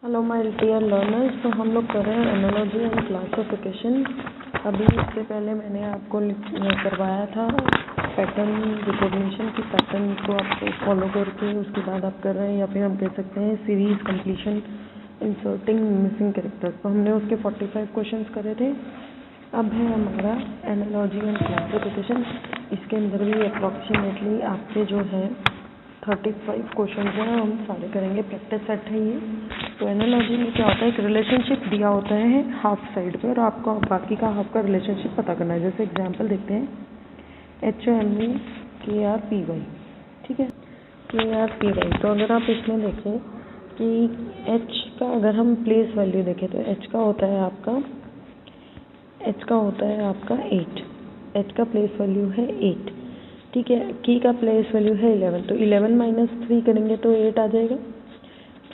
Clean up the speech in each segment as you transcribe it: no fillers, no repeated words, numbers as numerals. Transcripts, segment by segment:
Hello my dear learners. तो हम लोग कर रहे हैं एनालॉजी एंड क्लासिफिकेशन। अभी इससे पहले मैंने आपको करवाया था पैटर्न रिकॉग्निशन की। पैटर्न को आप फॉलो करके उसके बाद आप कर रहे हैं, या फिर हम कह सकते हैं series completion inserting missing characters. तो हमने उसके 45 क्वेश्चंस करे थे। अब है हमारा एनालॉजी एंड क्लासिफिकेशन। इसके अंदर भी अप्रॉक्सीमेटली आपके जो है 35 क्वेश्चन हैं, हम सारे करेंगे। प्रैक्टिस सेट है ये। तो एनालॉजी में क्या होता है, एक रिलेशनशिप दिया होता है हाफ साइड पे, और आपको बाकी का हाफ का रिलेशनशिप पता करना है। जैसे एग्जांपल देखते हैं, HME KRPY, ठीक है, KRPY। तो अगर आप इसमें देखें कि H का अगर हम प्लेस वैल्यू देखें तो H का होता है आपका 8। H का प्लेस वैल्यू है 8, ठीक है। की का प्लेस वैल्यू है 11, तो 11 माइनस 3 करेंगे तो 8 आ जाएगा।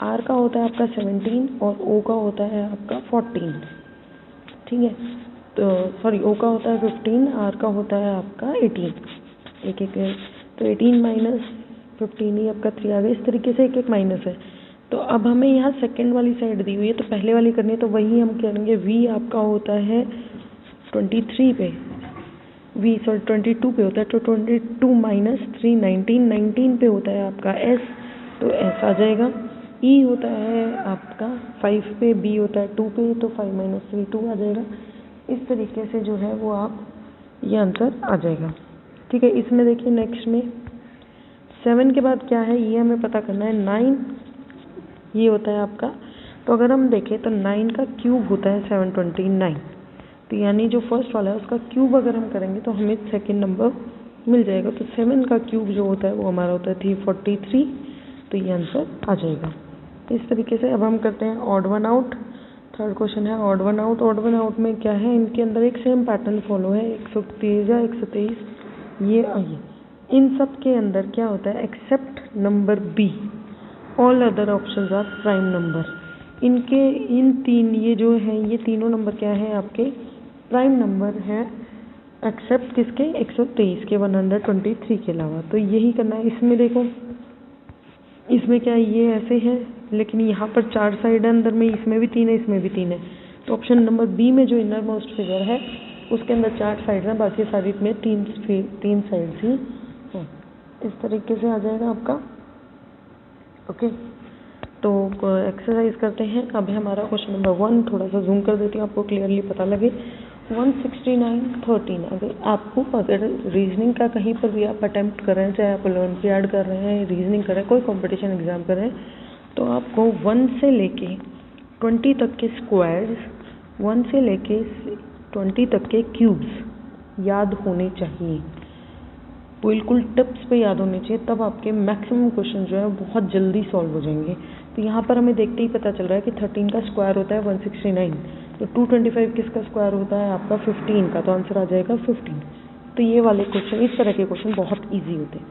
R का होता है आपका 17 और O का होता है आपका 14, ठीक है। तो सॉरी, O का होता है 15, R का होता है आपका 18। एक तो 18 माइनस 15 ही आपका 3 आ गया। इस तरीके से एक एक माइनस है। तो अब हमें यहाँ सेकंड वाली साइड दी हुई है, तो पहले वाली करनी है, तो वही हम करेंगे। V आपका होता है 23 पे, 22 पे होता है, तो 22 माइनस 3 19 पे होता है आपका S, तो S आ जाएगा। E होता है आपका 5 पे, B होता है 2 पे, तो 5 माइनस 3 2 आ जाएगा। इस तरीके से जो है वो आप ये आंसर आ जाएगा, ठीक है। इसमें देखिए नेक्स्ट में 7 के बाद क्या है, ये हमें पता करना है। 9 ये होता है आपका, तो अगर हम देखें तो 9 का क्यूब होता है 729, तो यानी जो फर्स्ट वाला है उसका क्यूब अगर हम करेंगे तो हमें सेकंड नंबर मिल जाएगा। तो 7 का क्यूब जो होता है वो हमारा होता है 343, तो ये आंसर आ जाएगा। इस तरीके से अब हम करते हैं odd one out. Third question है odd one out. Odd one out में क्या है, इनके अंदर एक सेम पैटर्न फॉलो है। 123 या 123 ये आइए, इन सब के अंदर क्या होता है, except number B all other options are prime number. इनके इन तीन ये जो है, ये तीनों नंबर क्या है आपके प्राइम नंबर है, एक्सेप्ट किसके, 123 के, 123 के अलावा। तो यही करना है। इसमें देखो, इसमें क्या है, ये ऐसे है, लेकिन यहाँ पर 4 साइड है अंदर में, इसमें भी 3 है, इसमें भी 3 है। तो ऑप्शन नंबर B में जो इनर मोस्ट फिगर है उसके अंदर 4 साइड है, बाकी सारी में 3 साइड्स ही हैं। इस तरीके से आ जाएगा आपका, ओके। तो एक्सरसाइज करते हैं। अब है हमारा क्वेश्चन नंबर 1। थोड़ा सा जूम कर देती हूँ आपको क्लियरली पता लगे। 169:13। अगर रीजनिंग का कहीं पर भी आप अटेम्प्ट कर रहे हैं, चाहे आप ओलंपियाड कर रहे हैं, रीजनिंग कर रहे हैं, कोई कंपटीशन एग्जाम कर रहे हैं, तो आपको 1 से लेके 20 तक के स्क्वायर्स, 1 से लेके 20 तक के क्यूब्स याद होने चाहिए। बिल्कुल टिप्स पे याद होने चाहिए, तब आपके मैक्सिमम क्वेश्चन जो है बहुत जल्दी सॉल्व हो जाएंगे। तो यहाँ पर हमें देखते ही पता चल रहा है कि 13 का स्क्वायर होता है 169, तो 225 किसका स्क्वायर होता है आपका 15 का, तो आंसर आ जाएगा 15। तो ये वाले क्वेश्चन, इस तरह के क्वेश्चन बहुत ईजी होते हैं।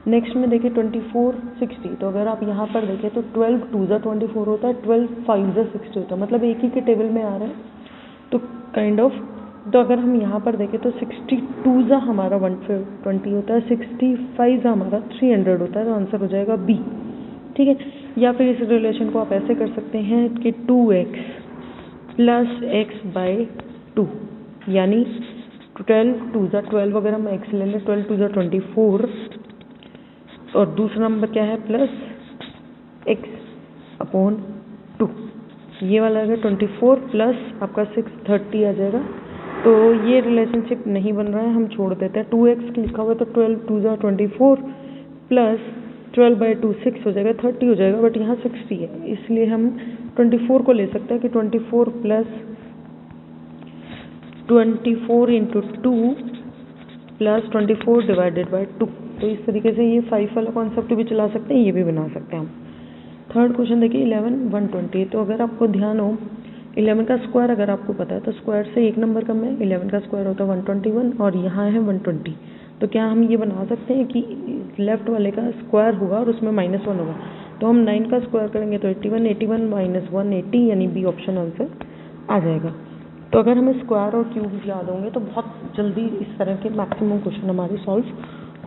नेक्स्ट में देखिए 24 60। तो अगर आप यहाँ पर देखें तो 12 2 24 होता है, 12 5 60 होता है, मतलब एक ही के टेबल में आ रहा है, तो काइंड ऑफ। तो अगर हम यहाँ पर देखें तो 62 हमारा 120 होता है, 65 हमारा 300 होता है, तो आंसर हो जाएगा B, ठीक है। या फिर इस रिलेशन को आप ऐसे कर सकते हैं कि 2x प्लस x बाई 2, यानी 12 2 12, अगर हम x ले लें 12 2 24, और दूसरा नंबर क्या है प्लस x अपॉन 2, ये वाला है 24 प्लस आपका 630 आ जाएगा। तो ये रिलेशनशिप नहीं बन रहा है, हम छोड़ देते हैं। 2x लिखा हुआ है तो 12 2 24 प्लस 12 बाई 2 6 हो जाएगा, 30 हो जाएगा, बट यहाँ 60 है, इसलिए हम 24 को ले सकते हैं कि 24 plus 24 into 2 plus 24 divided by 2। तो इस तरीके से ये 5 वाला कॉन्सेप्ट भी चला सकते हैं, ये भी बना सकते हैं हम। थर्ड क्वेश्चन देखिए 11 120। तो अगर आपको ध्यान हो, 11 का स्क्वायर अगर आपको पता है तो स्क्वायर से एक नंबर कम है, 11 का स्क्वायर होता है 121, और यहाँ है 120। तो क्या हम ये बना सकते हैं कि लेफ्ट वाले का स्क्वायर होगा और उसमें -1 होगा। तो हम 9 का स्क्वायर करेंगे तो 81, 81 माइनस 1 80, यानी B ऑप्शन आंसर आ जाएगा। तो अगर हमें स्क्वायर और क्यूब याद होंगे तो बहुत जल्दी इस तरह के मैक्सिमम क्वेश्चन हमारे सॉल्व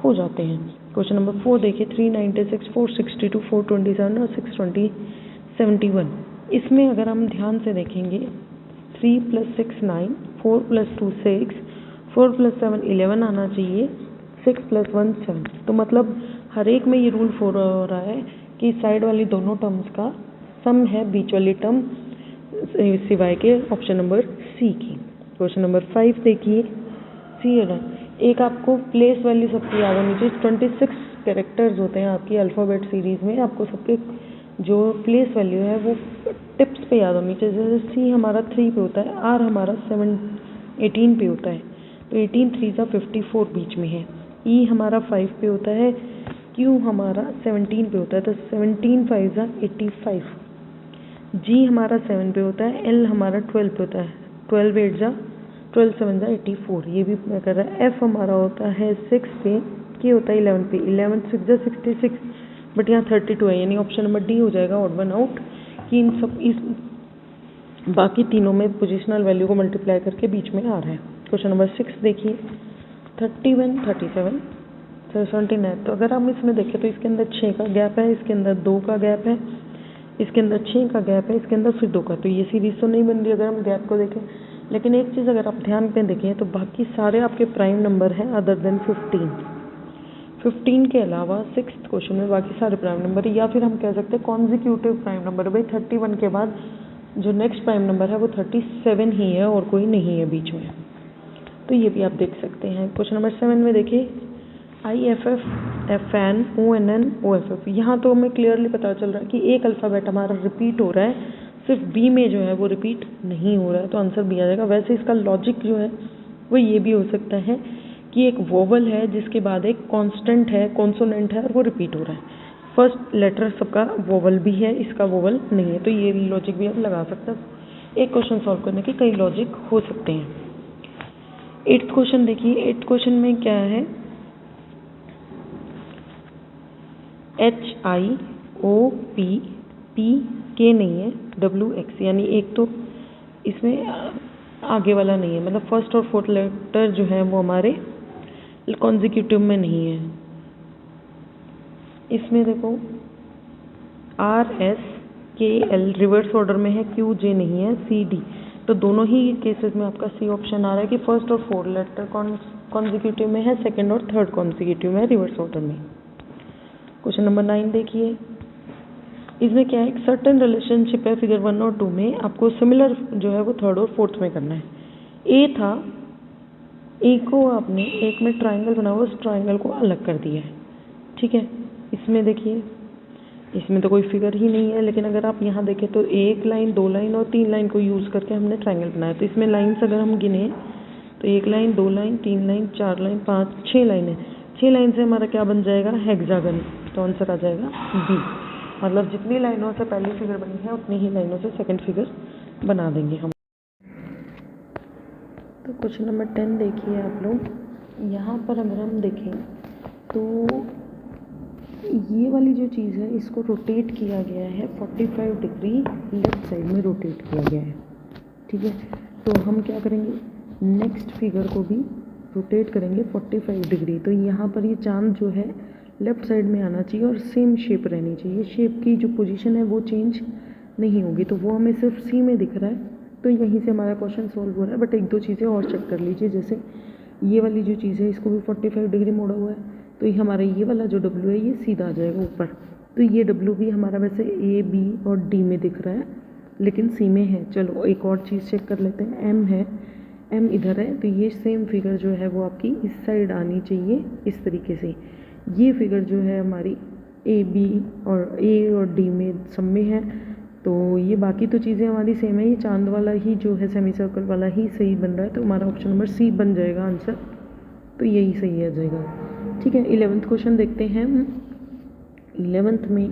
हो जाते हैं। क्वेश्चन नंबर 4 देखिए 396 462 427 और 620 71। इसमें अगर हम ध्यान से देखेंगे 3 + 6 9, 4 + 2 6, 4 + 7 11 आना चाहिए, 6 + 1 7। तो मतलब हर एक में ये रूल फॉलो हो रहा है कि साइड वाली दोनों टर्म्स का सम है बीच वाली टर्म सिवाय के ऑप्शन नंबर सी की। क्वेश्चन नंबर 5 देखिए, सी है ना, एक आपको प्लेस वैल्यू सबकी याद होनी चाहिए। 26 कैरेक्टर्स होते हैं आपकी अल्फ़ाबेट सीरीज़ में, आपको सबके जो प्लेस वैल्यू है वो टिप्स पे याद होनी चाहिए। जैसे सी हमारा 3 पे होता है, आर हमारा 18 पे होता है, तो 18 3 सा 54 बीच में है। ई हमारा 5 पे होता है, क्यू हमारा 17 पे होता है, तो 17 5 सा 85। जी हमारा 7 पे होता है, एल हमारा 12 पे होता है, 12 8 जा 12 7 जा 84, ये भी मैं कर रहा है। एफ हमारा होता है 6 पे, के होता है 11 पे, 11 6 जा 66, बट यहाँ 32 है, यानी ऑप्शन नंबर डी हो जाएगा ऑड वन आउट, कि इन सब इस बाकी तीनों में पोजिशनल वैल्यू को मल्टीप्लाई करके बीच में आ रहा है। क्वेश्चन नंबर 6 देखिए, 31 37 79। तो अगर हम इसमें देखें तो इसके अंदर 6 का गैप है, इसके अंदर 2 का गैप है, इसके अंदर 6 का गैप है, इसके अंदर फिर 2 का, तो ये सीरीज तो नहीं बन रही अगर हम गैप को देखें। लेकिन एक चीज़ अगर आप ध्यान पे देखें तो बाकी सारे आपके प्राइम नंबर हैं अदर देन 15 के अलावा 6th क्वेश्चन में बाकी सारे प्राइम नंबर, या फिर हम कह सकते हैं कॉन्जिक्यूटिव प्राइम नंबर। भाई 31 के बाद जो नेक्स्ट प्राइम नंबर है वो 37 ही है और कोई नहीं है बीच में, तो ये भी आप देख सकते हैं। क्वेश्चन नंबर 7 में देखिए, IFF FN ONN OFF, यहाँ तो हमें क्लियरली पता चल रहा है कि एक अल्फ़ाबेट हमारा रिपीट हो रहा है, सिर्फ बी में जो है वो रिपीट नहीं हो रहा है, तो आंसर बी आ जाएगा। वैसे इसका लॉजिक जो है वो ये भी हो सकता है कि एक वोवल है जिसके बाद एक कांस्टेंट है, कॉन्सोनेंट है और वो रिपीट हो रहा है। फर्स्ट लेटर सबका वोवल भी है, इसका वोवल नहीं है, तो ये लॉजिक भी आप लगा सकते हैं। एक क्वेश्चन सॉल्व करने के कई लॉजिक हो सकते हैं। 8th क्वेश्चन देखिए, 8th क्वेश्चन में क्या है, HIOPP के नहीं है, WX, यानी एक तो इसमें आगे वाला नहीं है, मतलब फर्स्ट और फोर्थ लेटर जो है वो हमारे कॉन्जिक्यूटिव में नहीं है। इसमें देखो RSKL रिवर्स ऑर्डर में है, QJ नहीं है, CD, तो दोनों ही केसेस में आपका सी ऑप्शन आ रहा है कि फर्स्ट और फोर्थ लेटर कॉन्जिक्यूटिव में है, सेकंड और थर्ड कॉन्जिक्यूटिव में है रिवर्स ऑर्डर में। क्वेश्चन नंबर 9 देखिए, इसमें क्या है, एक सर्टेन रिलेशनशिप है फिगर 1 और 2 में, आपको सिमिलर जो है वो थर्ड और फोर्थ में करना है। ए था, ए को आपने एक में ट्राइंगल बना हुआ, उस ट्राइंगल को अलग कर दिया है, ठीक है। इसमें देखिए, इसमें तो कोई फिगर ही नहीं है, लेकिन अगर आप यहाँ देखें तो 1 लाइन 2 लाइन और 3 लाइन को यूज़ करके हमने ट्राइंगल बनाया। तो इसमें लाइन्स अगर हम गिने तो 1 line 2 line 3 line 4 line 5 6 line है, 6 लाइन से हमारा क्या बन जाएगा, हेक्सागन, तो आंसर आ जाएगा बी। मतलब जितनी लाइनों से पहली फिगर बनी है उतनी ही लाइनों से सेकंड फिगर बना देंगे हम। तो क्वेश्चन नंबर 10 देखिए आप लोग, यहाँ पर अगर हम देखें तो ये वाली जो चीज़ है इसको रोटेट किया गया है 45 डिग्री लेफ्ट साइड में रोटेट किया गया है, ठीक है। तो हम क्या करेंगे, नेक्स्ट फिगर को भी रोटेट करेंगे 45 डिग्री। तो यहाँ पर ये चांद जो है लेफ़्ट साइड में आना चाहिए और सेम शेप रहनी चाहिए, शेप की जो पोजीशन है वो चेंज नहीं होगी, तो वो हमें सिर्फ सी में दिख रहा है, तो यहीं से हमारा क्वेश्चन सॉल्व हो रहा है। बट एक दो चीज़ें और चेक कर लीजिए, जैसे ये वाली जो चीज़ है इसको भी 45 डिग्री मोड़ा हुआ है, तो ये हमारा ये वाला जो डब्ल्यू है ये सीधा आ जाएगा ऊपर, तो ये डब्ल्यू भी हमारा वैसे ए बी और डी में दिख रहा है लेकिन सी में है। चलो एक और चीज़ चेक कर लेते हैं, एम है, एम इधर है, तो ये सेम फिगर जो है वो आपकी इस साइड आनी चाहिए इस तरीके से। ये फिगर जो है हमारी ए बी और ए और डी में सब में है, तो ये बाकी तो चीज़ें हमारी सेम है, ये चांद वाला ही जो है सेमी सर्कल वाला ही सही बन रहा है, तो हमारा ऑप्शन नंबर सी बन जाएगा आंसर, तो यही सही आ जाएगा, ठीक है। 11th क्वेश्चन देखते हैं। 11th में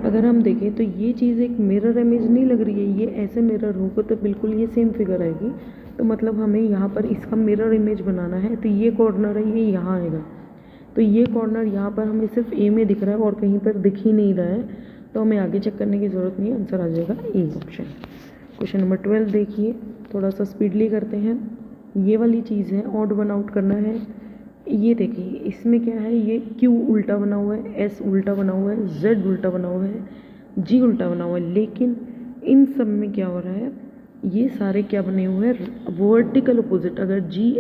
अगर हम देखें तो ये चीज़ एक मिरर इमेज नहीं लग रही है, ये ऐसे मिरर होगा तो बिल्कुल ये सेम फिगर आएगी, तो मतलब हमें यहाँ पर इसका मिरर इमेज बनाना है, तो ये कॉर्नर है ये यहाँ आएगा, तो ये कॉर्नर यहाँ पर हमें सिर्फ ए में दिख रहा है और कहीं पर दिख ही नहीं रहा है, तो हमें आगे चेक करने की ज़रूरत नहीं है, आंसर आ जाएगा ए ऑप्शन। क्वेश्चन नंबर 12 देखिए, थोड़ा सा स्पीडली करते हैं। ये वाली चीज़ है, ऑड वन आउट करना है। ये देखिए इसमें क्या है, ये क्यू उल्टा बना हुआ है, एस उल्टा बना हुआ है, जेड उल्टा बना हुआ है, जी उल्टा बना हुआ है, लेकिन इन सब में क्या हो रहा है, ये सारे क्या बने हुए हैं, वर्टिकल अपोजिट। अगर जी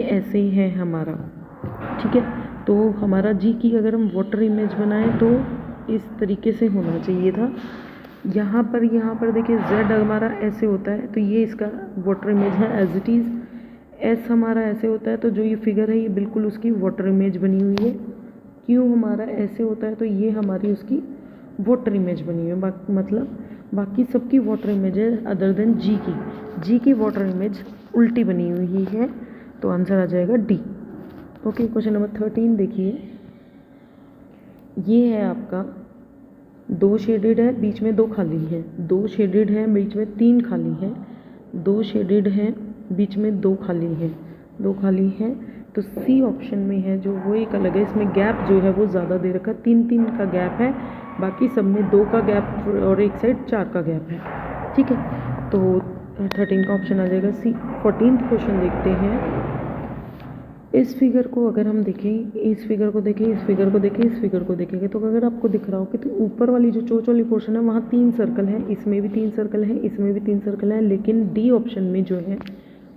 ऐसे है हमारा, ठीक है, तो हमारा जी की अगर हम वाटर इमेज बनाएं तो इस तरीके से होना चाहिए था। यहाँ पर देखिए z हमारा ऐसे होता है, तो ये इसका वाटर इमेज है एज इट इज़। s हमारा ऐसे होता है, तो जो ये फिगर है ये बिल्कुल उसकी वाटर इमेज बनी हुई है। q हमारा ऐसे होता है, तो ये हमारी उसकी वाटर इमेज बनी हुई है। मतलब बाकी सबकी वाटर इमेज है अदर देन जी की वाटर इमेज उल्टी बनी हुई है, तो आंसर आ जाएगा डी। ओके, क्वेश्चन नंबर 13 देखिए। ये है आपका 2 शेडेड है, बीच में 2 खाली है, 2 शेडेड है, बीच में 3 खाली है, 2 शेडेड है, बीच में 2 खाली है, 2 खाली है, तो सी ऑप्शन में है जो वो एक अलग है। इसमें गैप जो है वो ज़्यादा दे रखा है, 3 का गैप है, बाकी सब में 2 का गैप और एक साइड 4 का गैप है, ठीक है। तो 13 का ऑप्शन आ जाएगा सी। 14th क्वेश्चन देखते हैं। इस फिगर को अगर हम देखें, इस फिगर को देखें, इस फिगर को देखें, इस फिगर को देखेंगे, तो अगर आपको दिख रहा हो कि तो ऊपर वाली जो चोंच वाली पोर्शन है वहाँ 3 सर्कल हैं, इसमें भी 3 सर्कल हैं, इसमें भी 3 सर्कल हैं, लेकिन डी ऑप्शन में जो है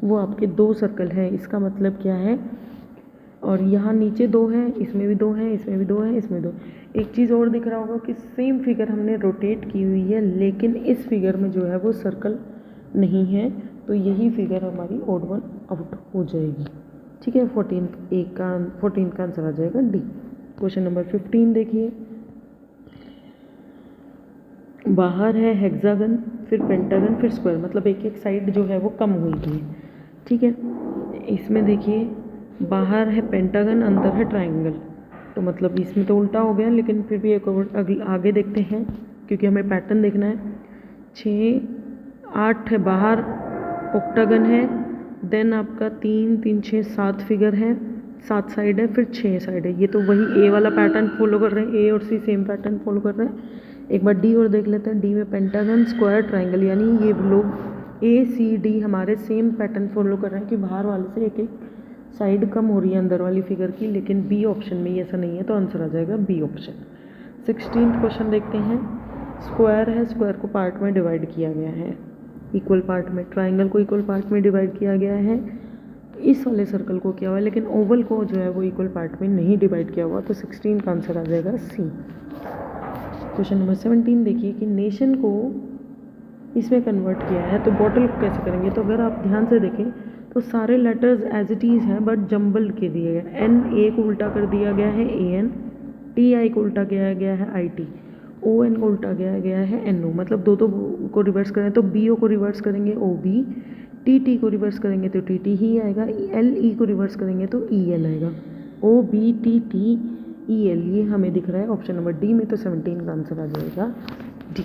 वो आपके 2 सर्कल हैं। इसका मतलब क्या है, और यहाँ नीचे 2 हैं, इसमें भी 2 हैं, इसमें भी 2 हैं, इसमें 2। एक चीज़ और दिख रहा होगा कि सेम फिगर हमने रोटेट की हुई है, लेकिन इस फिगर में जो है वो सर्कल नहीं है, तो यही फिगर हमारी ऑड वन आउट हो जाएगी, ठीक है। 14 का आंसर आ जाएगा डी। क्वेश्चन नंबर 15 देखिए। बाहर है हेक्सागन, फिर पेंटागन, फिर स्क्वायर, मतलब एक एक साइड जो है वो कम हुई है, ठीक है। इसमें देखिए बाहर है पेंटागन, अंदर है ट्रायंगल, तो मतलब इसमें तो उल्टा हो गया, लेकिन फिर भी एक और आगे देखते हैं क्योंकि हमें पैटर्न देखना है। 6 8 है बाहर, ऑक्टागन है, देन आपका 3 3 6 7 फिगर है, 7 साइड है, फिर 6 साइड है। ये तो वही ए वाला पैटर्न फॉलो कर रहे हैं, ए और सी सेम पैटर्न फॉलो कर रहे हैं। एक बार डी और देख लेते हैं। डी में पेंटागन, स्क्वायर, ट्रायंगल, यानी ये लोग ए सी डी हमारे सेम पैटर्न फॉलो कर रहे हैं कि बाहर वाले से एक एक साइड कम हो रही है अंदर वाली फिगर की, लेकिन बी ऑप्शन में ऐसा नहीं है, तो आंसर आ जाएगा बी ऑप्शन। 16th क्वेश्चन देखते हैं। स्क्वायर है, स्क्वायर को पार्ट में डिवाइड किया गया है, इक्वल पार्ट में, ट्राइंगल को इक्वल पार्ट में डिवाइड किया गया है, इस वाले सर्कल को किया हुआ है, लेकिन ओवल को जो है वो इक्वल पार्ट में नहीं डिवाइड किया हुआ, तो 16 का आंसर आ जाएगा सी। क्वेश्चन नंबर 17 देखिए कि नेशन को इसमें कन्वर्ट किया है, तो बॉटल को कैसे करेंगे। तो अगर आप ध्यान से देखें तो सारे लेटर्स एज इट इज़ हैं, बट जम्बल्ड के दिए गए। एन ए को उल्टा कर दिया गया है ए एन, टी आई को उल्टा किया गया है आई टी, ओ एन को उल्टा किया गया है एन ओ, मतलब दो को रिवर्स करें तो बी ओ को रिवर्स करेंगे ओ बी, टी टी को रिवर्स करेंगे तो टी टी ही आएगा, एल ई को रिवर्स करेंगे तो ई एल आएगा। O B T T E L, ये हमें दिख रहा है ऑप्शन नंबर डी में, तो 17 का आंसर आ जाएगा डी।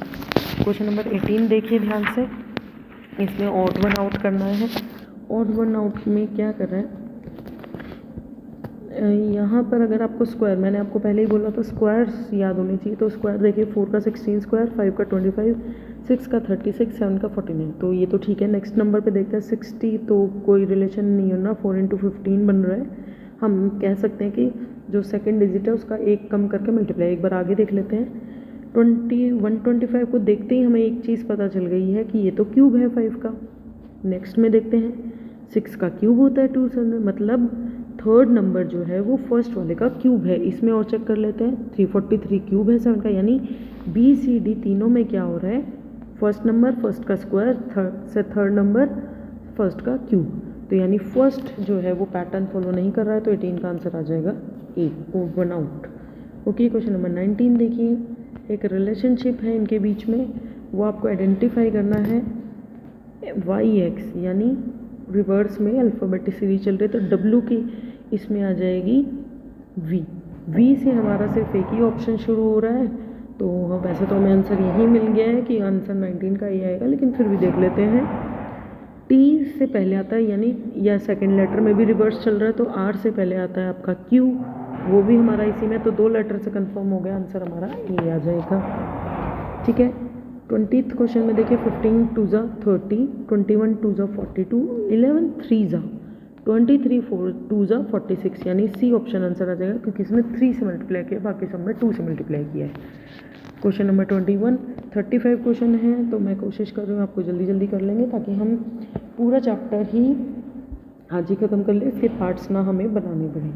क्वेश्चन नंबर 18 देखिए ध्यान से। इसमें ऑड वन आउट करना है। ऑड वन आउट में क्या कर रहे हैं, यहाँ पर अगर आपको स्क्वायर, मैंने आपको पहले ही बोला था स्क्वायर्स याद होने चाहिए, तो स्क्वायर देखिए 4 का 16 स्क्वायर, 5 का 25, 6 का 36, 7 का 49, तो ये तो ठीक है। नेक्स्ट नंबर पे देखते हैं 60, तो कोई रिलेशन नहीं होना, 4 × 15 बन रहा है। हम कह सकते हैं कि जो सेकंड डिजिट है उसका एक कम करके मल्टीप्लाई। एक बार आगे देख लेते हैं। 125 को देखते ही हमें एक चीज़ पता चल गई है कि ये तो क्यूब है 5 का। नेक्स्ट में देखते हैं 6 का क्यूब होता है 2, मतलब थर्ड नंबर जो है वो फर्स्ट वाले का क्यूब है। इसमें और चेक कर लेते हैं 343 क्यूब है 7 का, यानी बी सी डी तीनों में क्या हो रहा है, फर्स्ट नंबर फर्स्ट का स्क्वायर, थर्ड नंबर फर्स्ट का क्यूब, तो यानी फर्स्ट जो है वो पैटर्न फॉलो नहीं कर रहा है, तो 18 का आंसर आ जाएगा A, odd one out. Okay, question number 19 देखिए। एक रिलेशनशिप है इनके बीच में, वो आपको आइडेंटिफाई करना है। वाई एक्स यानी रिवर्स में अल्फ़ाबेटिक सीरीज चल रही है, तो डब्ल्यू की इसमें आ जाएगी वी। वी से हमारा सिर्फ एक ही ऑप्शन शुरू हो रहा है, तो वैसे तो हमें आंसर यही मिल गया है कि आंसर 19 का ही आएगा, लेकिन फिर भी देख लेते हैं। टी से पहले आता है, यानी या सेकंड लेटर में भी रिवर्स चल रहा है, तो आर से पहले आता है आपका क्यू, वो भी हमारा इसी में, तो 2 लेटर से कंफर्म हो गया, आंसर हमारा ए आ जाएगा। ठीक है, 20th क्वेश्चन में देखिए 15 2 ज़ा 30, 21 2 ज़ा 42, 11 3 ज़ा 23, 4 2 ज़ा 46, यानी सी ऑप्शन आंसर आ जाएगा, क्योंकि इसमें 3 से मल्टीप्लाई किया, बाकी सब में 2 से मल्टीप्लाई किया है। क्वेश्चन नंबर 21, 35 क्वेश्चन है, तो मैं कोशिश कर रही हूँ आपको जल्दी जल्दी कर लेंगे ताकि हम पूरा चैप्टर ही आज ही ख़त्म कर ले, इसके पार्ट्स ना हमें बनाने पड़े।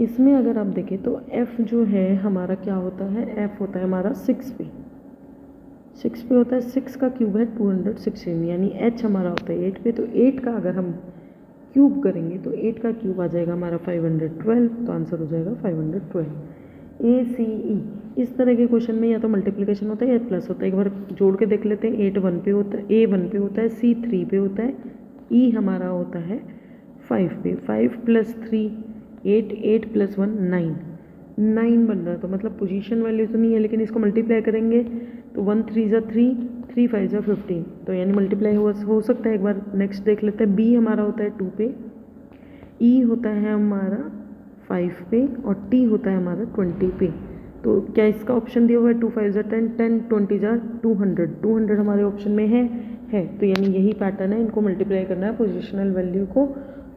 इसमें अगर आप देखें तो f जो है हमारा क्या होता है, f होता है हमारा 6 पे होता है, 6 का क्यूब है 216, यानी h हमारा होता है 8 पे, तो 8 का अगर हम क्यूब करेंगे तो 8 का क्यूब आ जाएगा हमारा 512, तो आंसर हो जाएगा 512। ACE, इस तरह के क्वेश्चन में या तो मल्टीप्लिकेशन होता है या प्लस होता है। एक बार जोड़ के देख लेते हैं। 8 1 पे होता है, A 1 पे होता है, C 3 पे होता है, E हमारा होता है 5 पे। 5 + 3 8, 8 + 1 9, 9 बन रहा है, तो मतलब पोजीशन वैल्यू तो नहीं है, लेकिन इसको मल्टीप्लाई करेंगे तो 1 3 ज़ा 3, 3 5 ज़ा 15, तो यानी मल्टीप्लाई हो सकता है। एक बार नेक्स्ट देख लेते हैं। B हमारा होता है 2 पे, E होता है हमारा 5 पे और T होता है हमारा 20 पे। तो क्या इसका ऑप्शन दिया हुआ है 2 5 ज़ा 10, 10 20 ज़ा 200, 200 हमारे ऑप्शन में है, तो यानी यही पैटर्न है, इनको मल्टीप्लाई करना है पोजिशनल वैल्यू को,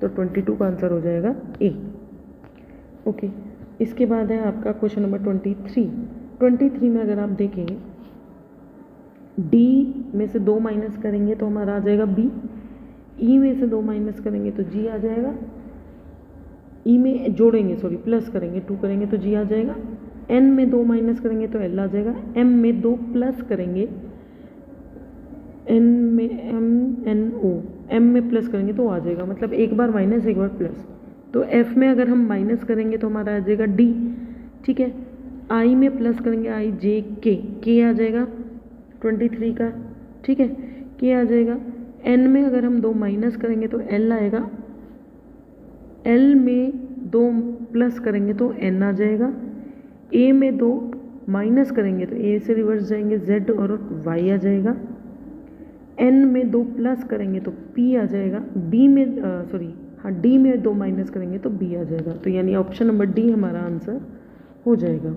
तो 22 का आंसर हो जाएगा A। ओके, इसके बाद है आपका क्वेश्चन नंबर 23 में अगर आप देखें D में से 2 माइनस करेंगे तो हमारा आ जाएगा B, E में से 2 माइनस करेंगे तो G आ जाएगा, E में जोड़ेंगे प्लस करेंगे 2 करेंगे तो G आ जाएगा, N में 2 माइनस करेंगे तो L आ जाएगा, M में 2 प्लस करेंगे, N में M में प्लस करेंगे तो आ जाएगा, मतलब एक बार माइनस एक बार प्लस। तो F में अगर हम माइनस करेंगे तो हमारा आ जाएगा D, ठीक है। I में प्लस करेंगे I J K आ जाएगा 23 का, ठीक है, K आ जाएगा। N में अगर हम 2 माइनस करेंगे तो L आएगा, L में 2 प्लस करेंगे तो N आ जाएगा, A में 2 माइनस करेंगे तो A से रिवर्स जाएंगे Z और Y आ जाएगा, N में 2 प्लस करेंगे तो P आ जाएगा, D में 2 माइनस करेंगे तो B आ जाएगा, तो यानी ऑप्शन नंबर D हमारा आंसर हो जाएगा।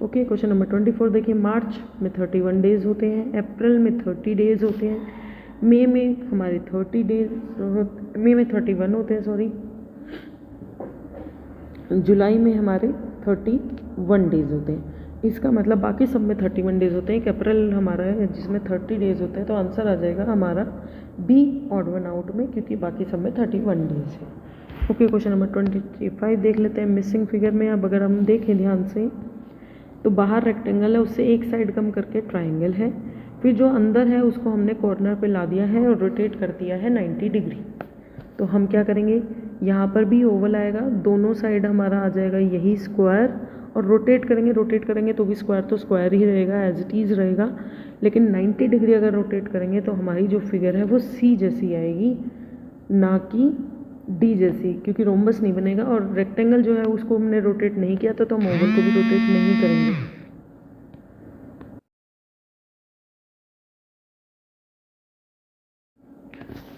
ओके, क्वेश्चन नंबर 24 देखिए। मार्च में 31 डेज होते हैं, अप्रैल में 30 डेज होते हैं, मई में हमारे 31 होते हैं, जुलाई में हमारे 31 डेज होते हैं। इसका मतलब बाकी सब में 31 डेज होते हैं, एक अप्रैल हमारा है जिसमें 30 डेज होते हैं, तो आंसर आ जाएगा हमारा B ऑड वन आउट में, क्योंकि बाकी सब में 31 डेज है। ओके, क्वेश्चन नंबर 25 देख लेते हैं। मिसिंग फिगर में अब अगर हम देखें ध्यान से तो बाहर रेक्टेंगल है, उससे एक साइड कम करके ट्राइंगल है, फिर जो अंदर है उसको हमने कॉर्नर पे ला दिया है और रोटेट कर दिया है 90 डिग्री। तो हम क्या करेंगे, यहाँ पर भी ओवल आएगा, दोनों साइड हमारा आ जाएगा यही स्क्वायर, और रोटेट करेंगे तो भी स्क्वायर तो स्क्वायर ही रहेगा, एज इट इज़ रहेगा, लेकिन 90 डिग्री अगर रोटेट करेंगे तो हमारी जो फिगर है वो C जैसी आएगी, ना कि D जैसी, क्योंकि रोम्बस नहीं बनेगा, और रेक्टेंगल जो है उसको हमने रोटेट नहीं किया था, तो हम ओवल को भी रोटेट नहीं करेंगे।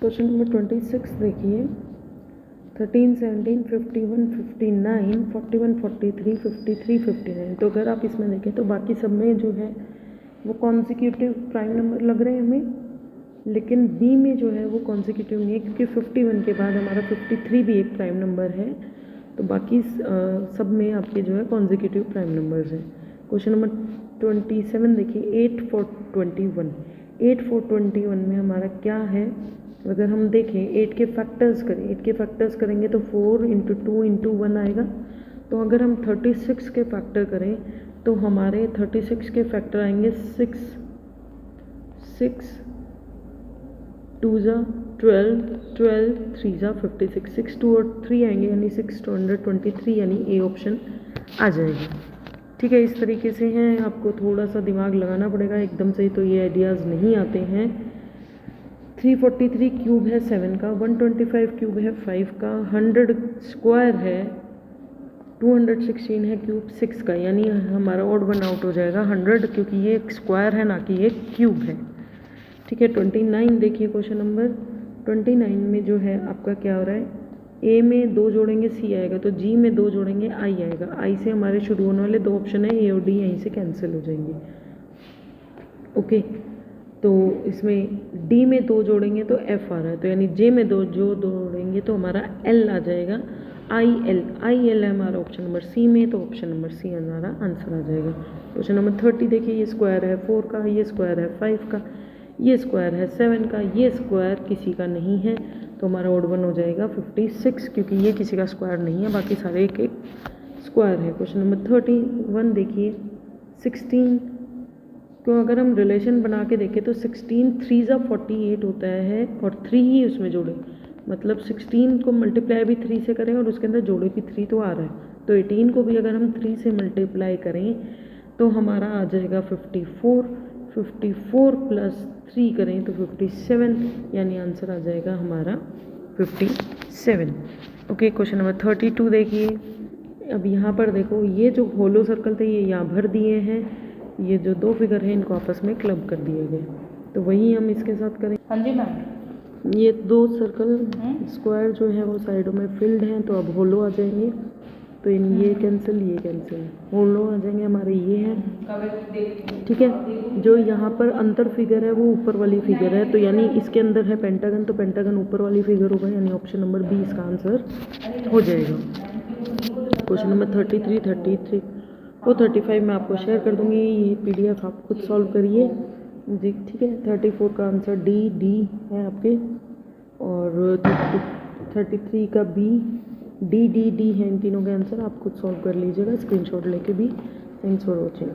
क्वेश्चन नंबर 26 देखिए। 13 17 51 59 41 43 53 59, तो अगर आप इसमें देखें तो बाकी सब में जो है वो कॉन्सिक्यूटिव प्राइम नंबर लग रहे हैं हमें, लेकिन B में जो है वो कॉन्सिक्यूटिव नहीं है, क्योंकि 51 के बाद हमारा 53 भी एक प्राइम नंबर है, तो बाकी सब में आपके जो है कॉन्सिक्यूटिव प्राइम नंबर्स हैं। क्वेश्चन नंबर 27 देखिए। 8 4 21 में हमारा क्या है, अगर हम देखें 8 के फैक्टर्स करेंगे तो 4 × 2 × 1 आएगा, तो अगर हम 36 के फैक्टर करें तो हमारे 36 के फैक्टर आएंगे 6 2 ज़ा 12 12 3 ज़ा 56, 6 2 और 3 आएंगे, यानी 6 223, यानी A ऑप्शन आ जाएगा। ठीक है, इस तरीके से हैं, आपको थोड़ा सा दिमाग लगाना पड़ेगा, एकदम से तो ये आइडियाज़ नहीं आते हैं। 343 क्यूब है 7 का, 125 क्यूब है 5 का, 100 स्क्वायर है 216 है क्यूब 6 का, यानी हमारा ऑड वन आउट हो जाएगा 100, क्योंकि ये एक स्क्वायर है ना कि ये क्यूब है। ठीक है, 29 देखिए। क्वेश्चन नंबर 29 में जो है आपका क्या हो रहा है, A में 2 जोड़ेंगे C आएगा, तो G में 2 जोड़ेंगे I आएगा, I से हमारे शुरू होने वाले 2 ऑप्शन है A और D, यहीं से कैंसिल हो जाएंगे। ओके, तो इसमें D में 2 जोड़ेंगे तो F आ रहा है, तो यानी J में 2 जोड़ेंगे तो हमारा L आ जाएगा, आई एल है हमारा ऑप्शन नंबर सी में, तो ऑप्शन नंबर सी हमारा आंसर आ जाएगा। क्वेश्चन नंबर 30 देखिए, ये स्क्वायर है 4 का, ये स्क्वायर है 5 का, ये स्क्वायर है 7 का, ये स्क्वायर किसी का नहीं है, तो हमारा ऑड वन हो जाएगा 56, क्योंकि ये किसी का स्क्वायर नहीं है, बाकी सारे एक एक स्क्वायर है। क्वेश्चन नंबर 31 देखिए, 16 को अगर हम रिलेशन बना के देखें तो 16 3 ज़ा 48 होता है और 3 ही उसमें जोड़े, मतलब 16 को मल्टीप्लाई भी 3 से करें और उसके अंदर जोड़े भी 3 तो आ रहा है, तो 18 को भी अगर हम 3 से मल्टीप्लाई करें तो हमारा आ जाएगा 54, 54 प्लस 3 करें तो 57, यानी आंसर आ जाएगा हमारा 57। ओके, क्वेश्चन नंबर 32 देखिए, अब यहाँ पर देखो, ये जो होलो सर्कल थे ये यहाँ भर दिए हैं, ये जो दो फिगर हैं इनको आपस में क्लब कर दिए गए, तो वही हम इसके साथ करें। हाँ जी मैम। ये दो सर्कल स्क्वायर जो है वो साइडों में फिल्ड हैं, तो अब होलो आ जाएंगे, तो इन ये कैंसिल होलो आ जाएंगे हमारे, ये हैं, ठीक है। जो यहाँ पर अंतर फिगर है वो ऊपर वाली फिगर है, तो यानी इसके अंदर है पेंटागन, तो पेंटागन ऊपर वाली फिगर होगा, यानी ऑप्शन नंबर बी इसका आंसर हो जाएगा। क्वेश्चन नंबर 33 और 35 मैं आपको शेयर कर दूंगी, ये PDF आप खुद सॉल्व करिए जी, ठीक है। 34 का आंसर डी है आपके, और 33 का बी, डी है इन तीनों के आंसर, आप खुद सॉल्व कर लीजिएगा स्क्रीनशॉट लेके भी। Thanks for watching.